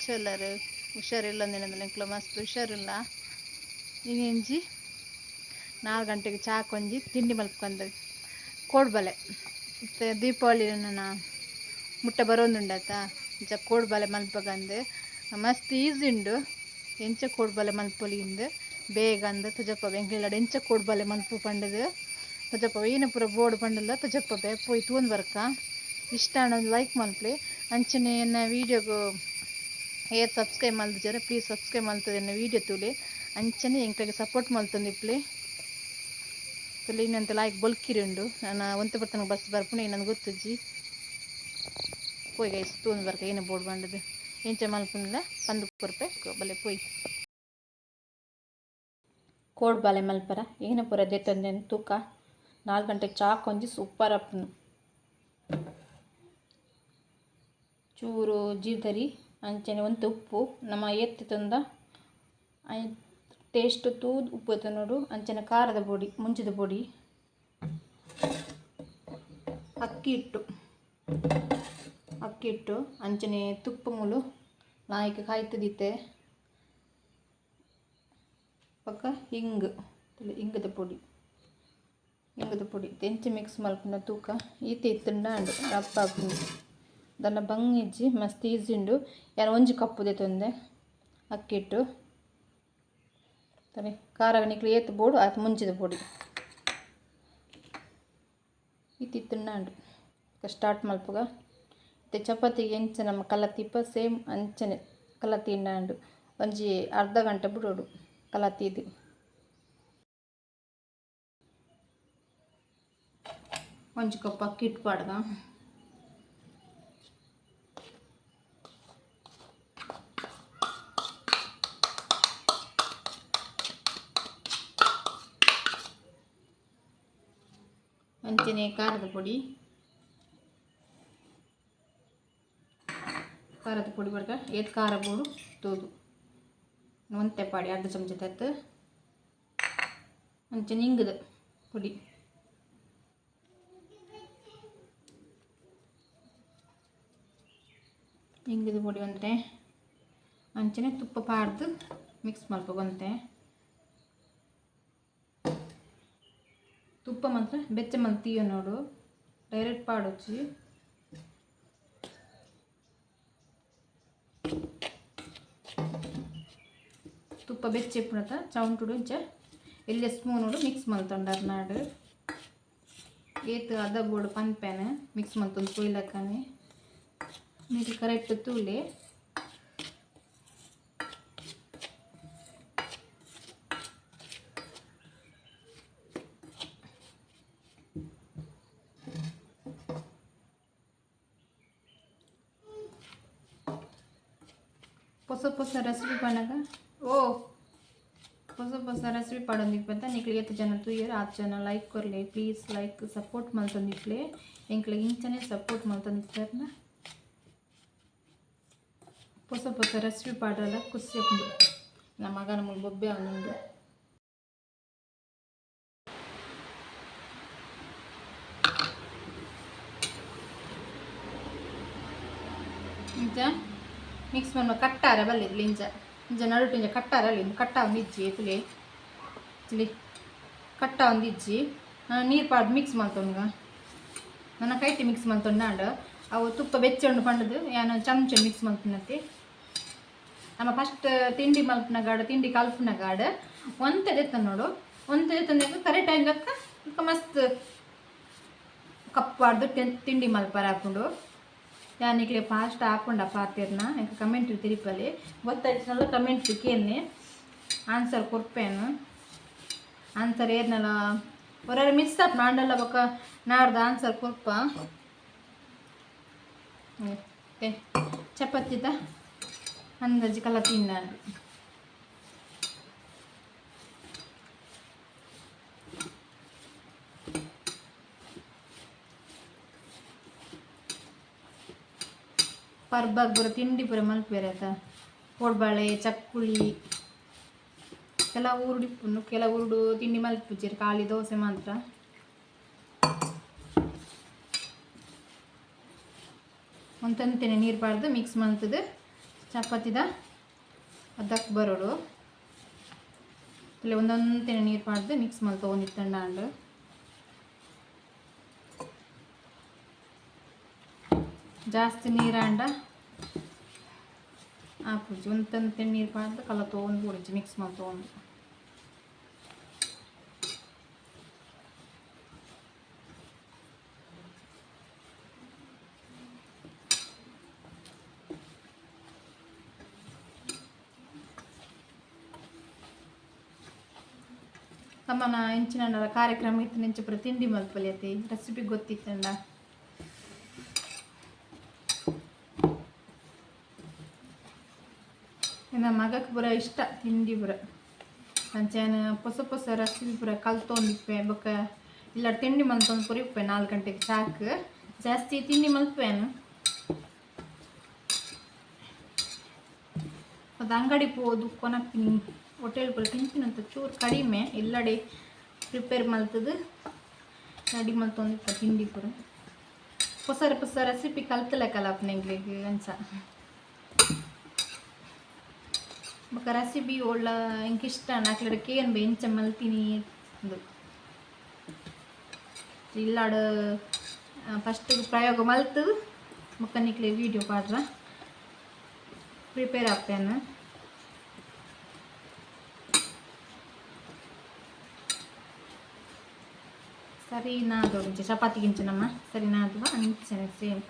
ಎಂಚಲ್ಲರು ಹುಷಾರಿಲ್ಲ ಅಂದಿನಂದ್ರೆ ಎಂಕ್ಲ ಮಸ್ತ್ ಹುಷಾರಿಲ್ಲ ಇನ್ನೆಂಜಿ 4 ಗಂಟೆಗೆ ಚಾ ಕೊಂಜಿ ತಿಂಡಿ ಮಲ್ಪಂದು ಕೋಡ್ಬಲೆ ಮತ್ತು ದೀಪಾವಳಿ ನನ್ನ ಮುಟ್ಟ ಬರೋಂದುಂಡಾತ ಇಂಚ ಕೋಡ್ಬಲೆ ಮಲ್ಪಗಂದು ಮಸ್ತ್ ಈಸಿ ಉಂಡು ಎಂಚ ಕೋಡ್ಬಲೆ ಮಲ್ಪೊಲಿಂದು ಬೇಗ ಅಂದು ತುಜಪ್ಪ ಬೆಂಗ್ಳೂರು ಎಂಚ ಕೋಡ್ಬಲೆ ಮಲ್ಪು ಪಂಡದು ತುಜಪ್ಪ ಏನು ಪೂರ ಬೋರ್ಡ್ ಪಂಡಲ್ಲ ತುಜಪ್ಪ ಬೇ ಪೋಯಿ ತೂನ್ ಬರ್ಕ ಇಷ್ಟ ಅನ್ನೋದು ಲೈಕ್ ಮಲ್ಪಲಿ ಅಂಚನೆ ಎನ್ನ ವೀಡಿಯೋಗು ಏರ್ ಸಬ್ಸ್ಕ್ರೈಬ್ ಮಲ್ದಿದ್ದಾರೆ ಪ್ಲೀಸ್ ಸಬ್ಸ್ಕ್ರೈಬ್ ಮಲ್ತದೆ ಎನ್ನ ವೀಡಿಯೋ ತೂಲಿ ಅಂಚನೆ ಎಂಕ್ಲೆಗೆ ಸಪೋರ್ಟ್ ಮಲ್ತಂದಿಪ್ಲಿ ತುಲಿ ಇನ್ನಂತ ಲಾಯ್ಕ್ ಬೊಲ್ಕಿರಿ ಉಂಡು ನಾನು ಒಂತೆ ಬರ್ತನ ಬಸ್ ಬರ್ಪುಣೆ ನನಗೆ ಗೊತ್ತಜ್ಜಿ ಪೋಯ್ ಗೈಸ್ ತೂನ್ ಬರ್ಕ ಏನು ಬೋರ್ಡ್ ಬಂಡದು ಎಂಚ ಮಲ್ಪುನಿಲ್ಲ 1 ರೂಪಾಯಿ ಬಲೆ ಪೋಯ್ ಕೋಡ್ ಬಾಲೆ ಮಲ್ಪರ ಏನು ಪೂರ ದೆತ್ತೊಂದೇನು ತೂಕ 4 ಗಂಟೆಗೆ ಚಾ ಕೊಂಜಿ ಸೂಪರ್ ಅಪ್ಪನು ಚೂರು ಜೀರಿಗೆ ಅಂಚನೆ ಒಂದು ಉಪ್ಪು ನಮ್ಮ ಎತ್ತಿ ತಂದ ಟೇಸ್ಟ್ ತೂದು ಉಪ್ಪು ಎತ್ತ ನೋಡು ಅಂಚನೆ ಖಾರದ ಪೊಡಿ ಮುಂಚಿದ ಪೊಡಿ ಅಕ್ಕಿ ಇಟ್ಟು ಅಂಚನೆ ತುಪ್ಪ ಮುಲು ನಾಯ್ಕ ಕಾಯ್ತದಿತ್ತೆ ಪಕ್ಕ ಇಂಗದ ಪೊಡಿ ತೆಂಚಿ ಮಿಕ್ಸ್ ಮಲ್ಪುನ ತೂಕ ಈತ ಇತ್ತುಂಡು ರಪ್ಪ ಹಾಕೊಂಡು ದನ್ನ ಬಂಗ್ ಇಜ್ಜಿ ಮಸ್ತ್ ಈಸಿ ಉಂಡು ಯಾರು 1 ಕಪ್ಪು ದೆತ್ತೊಂದೆ ಅಕ್ಕಿಟ್ಟು ಸರಿ ಖಾರ ನಿಕ್ಲಿ ಏತು ಬೋಡು ಅದು ಮುಂಚಿದ ಪೊಡಿ ಇತ್ತಿತ್ತುಂಡು ಸ್ಟಾರ್ಟ್ ಮಲ್ಪುಗ ಮತ್ತು ಚಪಾತಿಗೆ ಎಂಚ ನಮ್ಮ ಕಲತಿಪ್ಪ ಸೇಮ್ ಅಂಚನೆ ಕಲತಿ ಉಂಡು ಒಂಜಿ ಅರ್ಧ ಗಂಟೆ ಬಿಡೋಡು ಕಲತಿದು 1 ಕಪ್ ಅಕ್ಕಿ ಇಟ್ಟು ಪಾಡ್ಗ ಅಂಚನೆ ಖಾರದ ಪೊಡಿ ಬರ್ಕ ಏತ್ ಖಾರ ಬೋಡು ತೋದು ಒಂತೆ ಪಾಡಿ 2 ಚಮಚ ತತ್ತು ಅಂಚನೆ ಇಂಗದ ಪೊಡಿ ಒಂತೆ ಅಂಚನೆ ತುಪ್ಪ ಪಾಡ್ದು ಮಿಕ್ಸ್ ಮಲ್ಪಗೊಂತೆ ತುಪ್ಪ ಮಾತ್ರ ಬೆಚ್ಚ ಮಲ್ತೀಯ ನೋಡು ಡೈರೆಕ್ಟ್ ಪಾಡೊಚ್ಚಿ ತುಪ್ಪ ಬೆಚ್ಚ ಎಪ್ಪುನತ ಚೌಂಟುಡು ಇಂಚ ಎಲ್ಲ ಸ್ಪೂನುಡು ಮಿಕ್ಸ್ ಮಲ್ತೊಂಡಾರ ನಾಡು ಏತು ಅದ ಬೋಡು ಪನ್ಪೇನ ಮಿಕ್ಸ್ ಮಲ್ತೊಂದು ಕೊಯ್ಲಕ್ಕನೆ ನೀರು ಕರೆಕ್ಟ್ ತೂಲೆ ಹೊಸ ರೆಸಿಪಿ ಪಣ್ಣಗ ಹೊಸ ರೆಸಿಪಿ ಪಡೊಂದಿಪ್ಪಂತ ನಿಕ್ಲಿಗೆ 8 ಜನ ತೂಯರು 8 ಜನ ಲೈಕ್ ಕೊರ್ಲಿ ಪ್ಲೀಸ್ ಲೈಕ್ ಸಪೋರ್ಟ್ ಮಲ್ತೊಂದಿಪ್ಲೆ ಎಂಕ್ಲಿಗೆ ಇಂಚನೆ ಸಪೋರ್ಟ್ ಮಲ್ತೊಂದಿತ್ತಾರನ ಹೊಸ ರೆಸಿಪಿ ಪಾಡಲ್ಲ ಖುಷಿ ಉಂಡು ನಮ್ಮ ಮಗನ ಮುಳು ಬೊಬ್ಬೆ ಅವನುಂಡು ಇಂಚ ಮಿಕ್ಸ್ ಮಾಡುವ ಕಟ್ಟಾರ ಬಲ್ಲಿದ್ಲಿ ಇಂಚ ನಡುಟು ಇಂಚ ಕಟ್ಟಾರ ಅಲ್ಲಿ ಕಟ್ಟ ಒಂದು ಇಜ್ಜಿ ತುಳಿ ಕಟ್ಟ ಒಂದು ಇಜ್ಜಿ ನೀರು ಪಾಡು ಮಿಕ್ಸ್ ಮಾಡ್ತೊಂಗ ನನ್ನ ಕೈಟಿ ಮಿಕ್ಸ್ ಮಾಡ್ತೊಂಡು ಅವು ತುಪ್ಪ ಬೆಚ್ಚಂಡು ಪಂಡದು ನಾನು ಚಮಚ ಮಿಕ್ಸ್ ಮಾಡ್ತೀನತ್ತಿ ನಮ್ಮ ಫಸ್ಟ್ ತಿಂಡಿ ಮಲ್ಪನ ಗಾಡು ತಿಂಡಿ ಕಲ್ಪನ ಗಾಡು ಒಂತೆ ನೋಡು ಒಂತೆ ಕರೆಕ್ಟ್ ಟೈಮ್ದಕ್ಕ ಮಸ್ತ್ ಕಪ್ಪಾಡ್ದು ತಿಂಡಿ ಮಲ್ಪರ ಹಾಕೊಂಡು ಯಾನಿಕ್ಲೆ ಫಾಸ್ಟ್ ಹಾಕೊಂಡ ಪಾತಿರ್ನ எனக்கு ಕಮೆಂಟ್ ತಿರಿಪಲ್ಲಿ ಗೊತ್ತಾಯ್ತು ಕಮೆಂಟ್ ಕೇಳಿ ಆನ್ಸರ್ ಕೊರ್ಪೇನು ಆನ್ಸರ್ ಏರ್ನಲ್ಲ ಹೊರ ಮಿಸ್ ಆಪ್ ನಾಂಡಲ್ಲ ಬೊಕ್ಕ ನಾಡ್ದು ಆನ್ಸರ್ ಕೊರ್ಪ ಚಪಾತಿದ ಅಂದಾಜು ಕಲ ತಿನ್ನ ಪರ್ಬಾಗ್ ಬರೋ ತಿಂಡಿ ಪೂರ ಮಲ್ಪೇರೆ ಆತ ಕೋಡ್ಬಾಳೆ ಚಕ್ಕುಳಿ ಕೆಲವು ತಿಂಡಿ ಮಲ್ಪುಚ್ಚಿರು ಖಾಲಿ ದೋಸೆ ಮಾತ್ರ ಒಂತಂತೆನೆ ನೀರು ಪಾಡ್ದು ಮಿಕ್ಸ್ ಮಾಡ್ತದೆ ಚಪಾತಿದ ಅದಕ್ಕೆ ಬರೋಡು ಇಲ್ಲಿ ಒಂದೊಂದು ನೀರು ಮಾಡಿದೆ ಮಿಕ್ಸ್ ಮಾಡಿ ತೊಗೊಂಡಿತ್ತಂಡ ಅಂಡು ಜಾಸ್ತಿ ನೀರಾಂಡ ಹಾಕುಜಿ ಒಂದಂತೆ ನೀರು ಮಾಡಿದ್ರೆ ಕಲ್ಲ ತೊಗೊಂಡು ಬಿಡಿಜಿ ಮಿಕ್ಸ್ ಮಾಡಿ ತೊಗೊಂಡು ತಮ್ಮನ ಇಂಚಿನ ಕಾರ್ಯಕ್ರಮ ಇತ್ತು ನಿಂಚೆ ಪುರ ತಿಂಡಿ ಮಲ್ಪಲಿಯತಿ ರೆಸಿಪಿ ಗೊತ್ತಿತ್ತಂಡ ನಮ್ಮ ಮಗಕ್ಕೆ ಪುರ ಇಷ್ಟ ತಿಂಡಿ ಪುರ ಅಂಚೆನ ಹೊಸ ರೆಸಿಪಿ ಪುರ ಕಲ್ತೊಂದಿಪ್ಪೆ ಬೊಕ್ಕ ಇಲ್ಲ ತಿಂಡಿ ಮಲ್ತೊಂದು ಪುರ ಇಪ್ಪೆ 4 ಗಂಟೆಗೆ ಸಾಕು ಜಾಸ್ತಿ ತಿಂಡಿ ಮಲ್ಪೇನು ಅದು ಅಂಗಡಿ ಹೋದು ಕೊನಪ್ಪಿನಿ ಹೋಟೆಲ್ ಪುರ ತಿಂತೀನಂತ ಚೂರು ಕಡಿಮೆ ಎಲ್ಲಡೆ ಪ್ರಿಪೇರ್ ಮಲ್ತದು ರೆಡಿ ಮಲ್ತೊಂದಿಪ್ಪ ತಿಂಡಿ ಪುರ ಹೊಸ ರೆಸಿಪಿ ಕಲ್ತಲೆಕ್ಕಲ್ಲ ಅಪ್ಪನಿಗೆ ಅನ್ಸ ಬೊಕ್ಕ ರೆಸಿಪಿ ಒಳ್ಳ ಇಂಕ ಇಷ್ಟ ನಾಲ್ಕಡಕ್ಕೆ ಏನು ಬೆಂಚ ಮಲ್ತೀನಿ ಅದು ಇಲ್ಲಾಡು ಫಸ್ಟ್ ಪ್ರಯೋಗ ಮಲ್ತದು ಬೊಕ್ಕ ನಿಕ್ಲೆ ವೀಡಿಯೋ ಪಾಡ್ರ ಪ್ರಿಪೇರ್ ಆಗ್ತೇನೆ ಸರಿ ನಾದು ಚಪಾತಿ ಗಿಂಚನಮ್ಮ ಸರಿ ನಾದುವ ಅಂಚನೆ ಸೇಮ್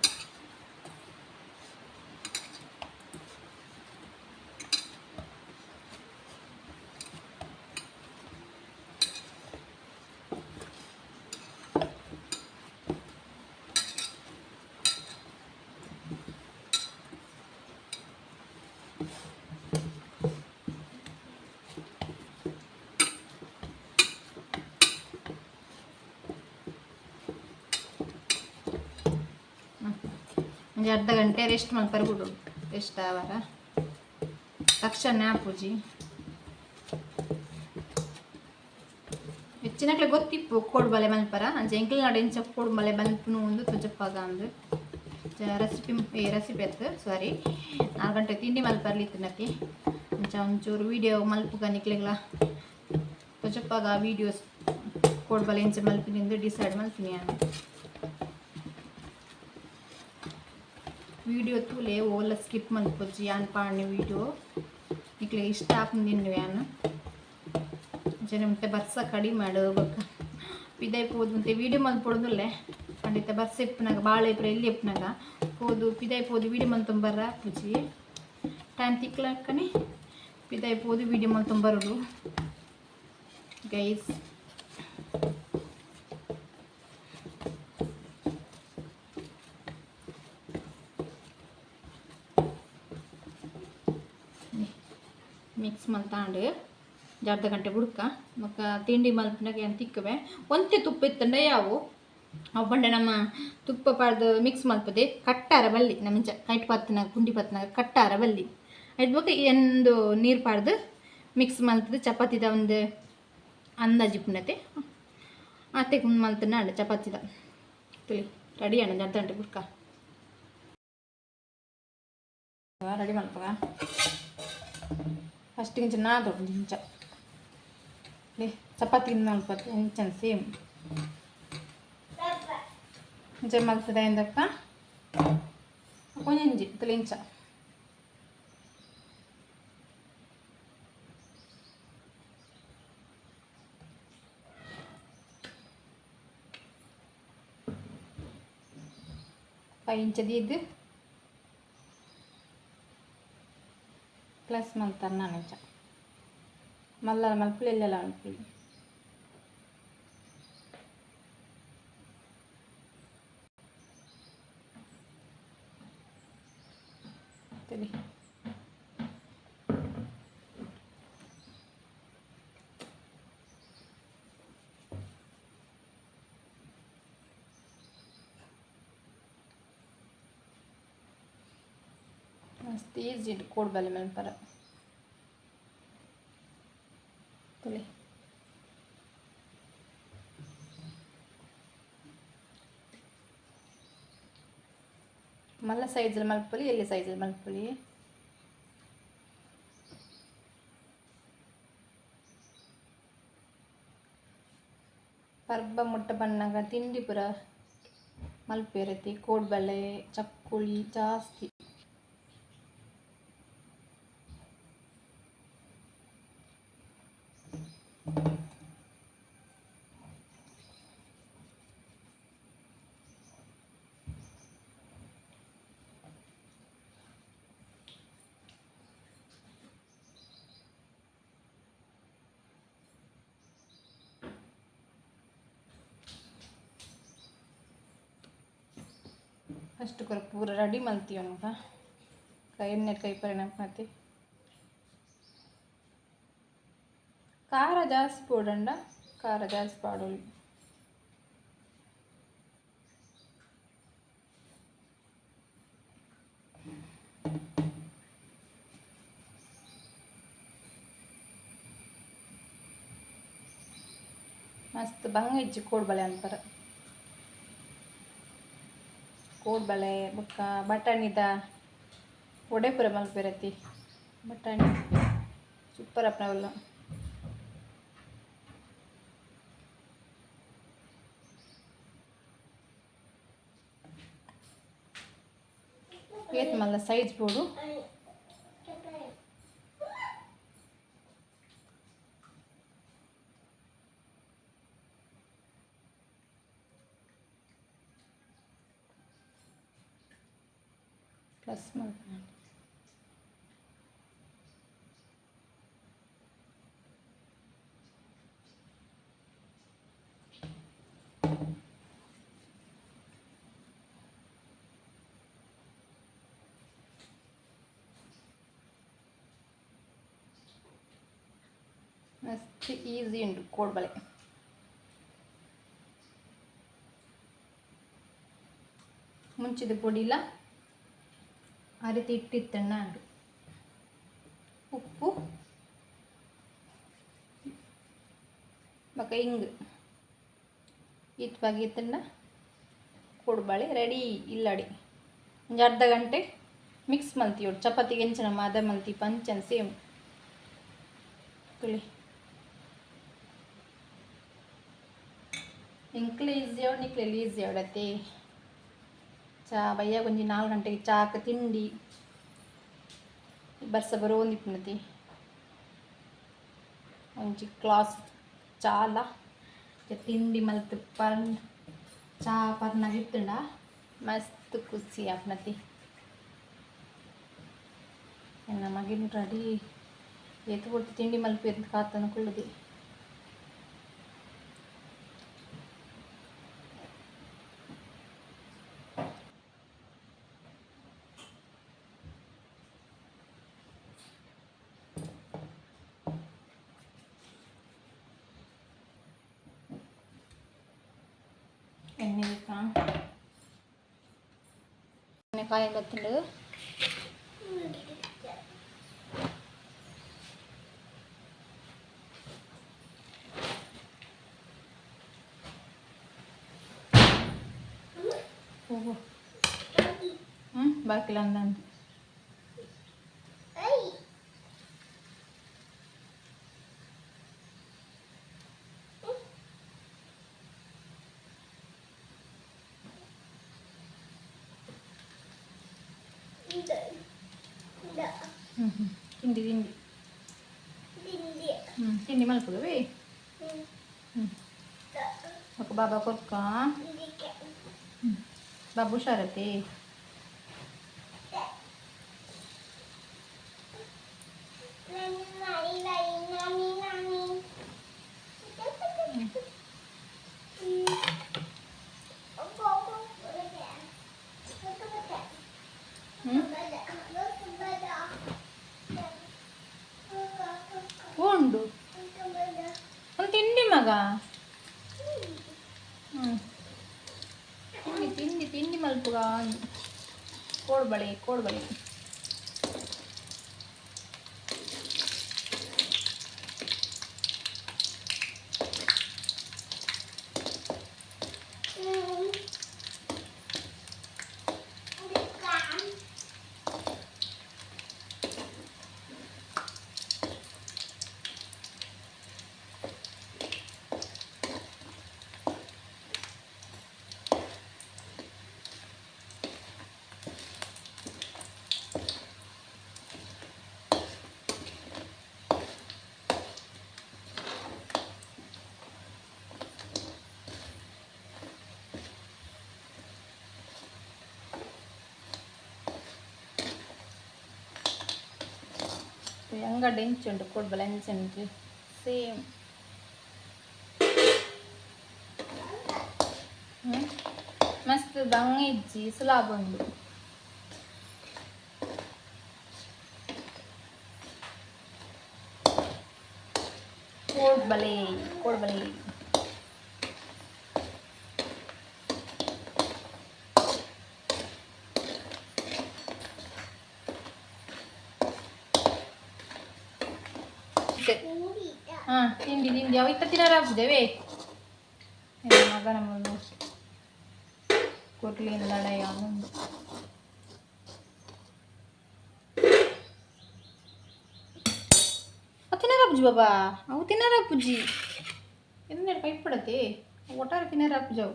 ಅರ್ಧ ಗಂಟೆ ರೆಸ್ಟ್ ಮಲ್ಪರ್ ಬಿಡು ರೆಸ್ಟ್ ಆವಾರ ತಕ್ಷಣ ಪೂಜಿ ಹೆಚ್ಚಿನಕ್ಲೆ ಗೊತ್ತಿಪ್ಪು ಕೋಡ್ಬಲೆ ಮಲ್ಪರ ಅಂಚೆ ಎಂಕ್ಲ ನಾಡು ಎಂಚ ಕೋಡ್ಬಲೆ ಮಲ್ಪನು ಒಂದು ತುಜಪ್ಪಾಗ ಅಂದು ರೆಸಿಪಿ ಅತ್ತು ಸಾರಿ 4 ಗಂಟೆ ತಿಂಡಿ ಮಲ್ಪರ್ಲಿತ್ತು ನಕ್ಕೆ ಅಂಚ ಒಂಚೂರು ವೀಡಿಯೋ ಮಲ್ಪುಗ ನಿಕ್ಲೆಗ್ಲ ತುಜಪ್ಪಾಗ ವೀಡಿಯೋಸ್ ಕೋಡ್ಬಲೆ ಎಂಚ ಮಲ್ಪಿನಿ ಎಂದು ಡಿಸೈಡ್ ಮಲ್ಪಿನಿ ನಾನು ವೀಡಿಯೋ ತೂಲೆ ಓಲ್ಲ ಸ್ಕಿಪ್ ಮಲ್ಪೊಜ್ಜಿ ಯಾನ್ ಪಾಡ್ನೆ ವೀಡಿಯೋ ನಿಕ್ಲೆ ಇಷ್ಟ ಆಪುಂದಿನ್ನು ಯಾನ್ ಜನ ಮತ್ತೆ ಬರ್ಸ ಕಡಿಮೆ ಮಾಡು ಬೊಕ್ಕ ಪಿದೈ ಪೋದು ಮತ್ತೆ ವೀಡಿಯೋ ಮಲ್ಪೊಡುದುಲ್ಲೆ ಖಂಡಿತ ಬರ್ಸ ಇಪ್ಪನಾಗ ಬಾಳೆ ಇಪ್ಪರ ಎಲ್ಲಿ ಇಪ್ಪನಾಗ ಪೋದು ಪಿದೈ ಪೋದು ವೀಡಿಯೋ ಮಲ್ತೊಂಬರ್ರ ಪೂಜಿ ಟೈಮ್ ತಿಕ್ಲಕ್ಕನೆ ಪಿದೈ ಪೋದು ವೀಡಿಯೋ ಮಲ್ತೊಂಬರೋಡು ಗೈಸ್ ಮಿಕ್ಸ್ ಮಲ್ತಾಂಡು ಅರ್ಧ ಗಂಟೆ ಬುಡ್ಕ ಮಕ್ಕ ತಿಂಡಿ ಮಲ್ಪಿನಾಗ ಏನು ತಿಕ್ಕವೆ ಒಂತೆ ತುಪ್ಪ ಇತ್ತಂಡ ಯಾವು ಅವು ಬಂಡೆ ನಮ್ಮ ತುಪ್ಪ ಪಾಡ್ದು ಮಿಕ್ಸ್ ಮಲ್ಪದೆ ಕಟ್ಟಾರ ಬಲ್ಲಿ ನಮ್ಮ ಕೈಟ್ ಪತ್ತನಾಗ ಕುಂಡಿ ಪತ್ತನಾಗ ಕಟ್ಟಾರ ಬಲ್ಲಿ ಆಯ್ತು ಬೇಕು ಎಂದು ನೀರು ಪಾಡ್ದು ಮಿಕ್ಸ್ ಮಲ್ತದೆ ಚಪಾತಿದ ಒಂದು ಅಂದಾಜಿಪ್ಪನತೆ ಅತ್ತೆ ಕುಂದು ಮಲ್ತನ ಅಂಡ ಚಪಾತಿದ ತಿಳಿ ರೆಡಿ ಅಣ್ಣ ಅರ್ಧ ಗಂಟೆ ಬುಡ್ಕ ರೆಡಿ ಮಲ್ಪಗ ಫಸ್ಟ್ ಇಂಚ ನಾದೊಡು ಇಂಚ ಚಪಾತಿ ಮಲ್ಪತ್ತು ಇಂಚನ ಸೇಮ್ ಇಂಚ ಮಲ್ತದ ಎಂದಕ್ಕ ಕೊಂಚಿ ತಲೆ ಇಂಚ ಇಂಚದಿ ಇದು ಪ್ಲಸ್ ಮಲ್ತಾರೆ ನಾನು ಇಂಚ ಮಲ್ಲ ಮಲ್ಪಲಿ ಎಲ್ಲೆಲ್ಲ ಮಲ್ಪಲಿ ತಡಿ ಮಸ್ತ್ ಈಸಿ ಕೋಡ್ಬಲೆ ಮಲ್ಪರ ತಲೆ ಮಲ್ಲ ಸೈಜಲ್ಲಿ ಮಲ್ಪಲಿ ಎಲ್ಲಿ ಸೈಜಲ್ಲಿ ಮಲ್ಪಲಿ ಪರ್ಬ ಮುಟ್ಟ ಬಣ್ಣಗ ತಿಂಡಿ ಪುರ ಮಲ್ಪೆರತಿ ಕೋಡ್ಬಳೆ ಚಕ್ಕುಳಿ ಜಾಸ್ತಿ. ಫಸ್ಟ್ ಪೂರ ರೆಡಿ ಮಲ್ತೀವಿ ನಮ್ಗೆ ಎಣ್ಣೆ ಕೈ ಪರಿ ನೆನಪು ಖಾರ ಜಾಸ್ತಿ ಪೋಡಂಡ ಖಾರ ಜಾಸ್ತಿ ಪಾಡೋಲಿ. ಮಸ್ತ್ ಬಂಗ ಇಜ್ಜಿ ಕೋಡ್ಬಳೆ ಅಂತಾರೆ. ಕೋಡ್ಬಳೆ ಬೊಕ್ಕ ಬಟಾಣಿದ ಒಡೆ ಪುರ ಮಲ್ಪೆರತಿ ಬಟಾಣಿ ಸೂಪರ್ ಅಪ್ನವಲ್ಲ. ಏತ್ ಮಲ್ಲ ಸೈಜ್ ಬೋಡು ಪ್ಲಸ್ ಮಾಡ್ಕೊಂಡು ಮಸ್ತ್ ಈಸಿ ಉಂಟು ಕೋಡ್ಬಳೆ. ಮುಂಚಿದ ಪೊಡಿಲ ಅರಿತಿ ಇಟ್ಟಿತ್ತಣ್ಣ ಉಂಟು. ಉಪ್ಪು ಬಕ ಹಿಂಗ್ ಇತ್ತು ಬಗೆತ್ತಂಡ ಕೋಡ್ಬಳೆ ರೆಡಿ ಇಲ್ಲಡಿ. ಒಂದು ಅರ್ಧ ಗಂಟೆ ಮಿಕ್ಸ್ ಮಲ್ತಿ ಚಪಾತಿಗೆ ಎಂಚನ ಮಾದ ಮಲ್ತಿ ಪಂಚನ್ ಸೇಮ್ ತುಳಿ ಇಂಕ್ಲೆ ಈಸಿ ಅವಡು ನಿಕ್ಲೆಲ್ಲಿ ಈಸಿ ಅವಡತ್ತೆ. ಚಾ ಬಯ್ಯ ಒಂಜಿ 4 ಗಂಟೆಗೆ ಚಾಕ ತಿಂಡಿ ಬರ್ಸ ಬರೋಂದಿಪ್ಪುನತಿ ಒಂಜಿ ಕ್ಲಾಸ್ ಚಾಲ ತಿಂಡಿ ಮಲ್ತು ಚಾ ಪರ್ನಾಗ ಇತ್ತುಂಡ ಮಸ್ತ್ ಖುಷಿ ಆಪ್ನತಿ. ನನ್ನ ಮಗಿನ ರೆಡಿ ಎತ್ತು ಕೊಡ್ತು ತಿಂಡಿ ಮಲ್ಪಿ ಕಾತನ ಕುಳ್ಳದಿ. ಎಣ್ಣೆ ಬೇಕಾ ಎಣ್ಣೆ ಕಾಯಿ ಬತ್ತುಂಡು ಹೋಗು ಬಾಕಿಲ್ಲ ಅಂದಂದು ತಿಂಡಿ ತಿಂಡಿ ಮಲ್ಪುಗವೇ ఒక బాబా కొక్క బాబు షరతి ಉಂಡು ಒಂದು ತಿಂಡಿ ಮಗ ತಿಂಡಿ ಮಲ್ಪುಗ ಕೋಡ್ಬಳೆ ಅಂಗಡಿ ಹೆಂಚುಂಟು ಕೊಡ್ಬಲ್ಲ ಹೆಂಚುಂಟು ಸೇಮ್ ಮಸ್ತ್ ಬಂಗ ಇಜ್ಜಿ ಸುಲಾಭ ಉಂಡು ಕೋಡ್ಬಲೆ ಕೋಡ್ಬಲೆ ಹಾಂ ತಿಂಡಿ ತಿಂಡಿ ಅವ ಇತ್ತ ತಿನ್ನಾರ ಹಾಕಿದ್ದೇವೆ ಮಗನ ಮುಂದೆ ಕೊಡ್ಲಿಂದ ಲಡಯ ಮುಂದೆ ತಿನ್ನಾರ ಪೂಜಿ ಬಾಬಾ ಅವು ತಿನ್ನಾರ ಪೂಜಿ ಎಂದ್ರೆ ಭಯಪಡತ್ತೆ ಒಟ್ಟಾರೆ ತಿನ್ನಾರ ಪೂಜಿ ಅವು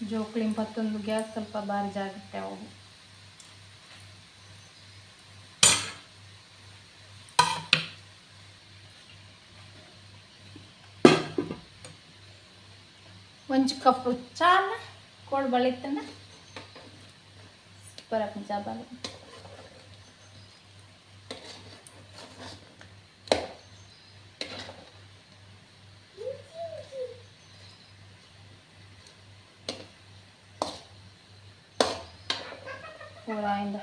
ಜೋಕ್ಳಿ ಮತ್ತೊಂದು ಗ್ಯಾಸ್ ಸ್ವಲ್ಪ ಭಾರಿ ಜಾಗುತ್ತೆ ಅವು ಒಂಚು ಕಪ್ಪು ಚಾಲ ಕೋಡ್ ಬಳಿತಂದ ಸೂಪರ್ ಅಪ್ಪ ಜಾಬಾಲ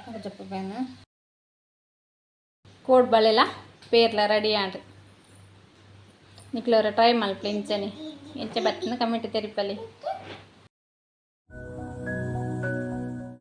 కూర చెప్పపోయాను కోడి బలేలా పేర్ల రెడీ ఆడు నీకు ట్రై మళ్ళీ ఇంచని ఎంచబెట్టిన కమిటీ తెరిపల్లి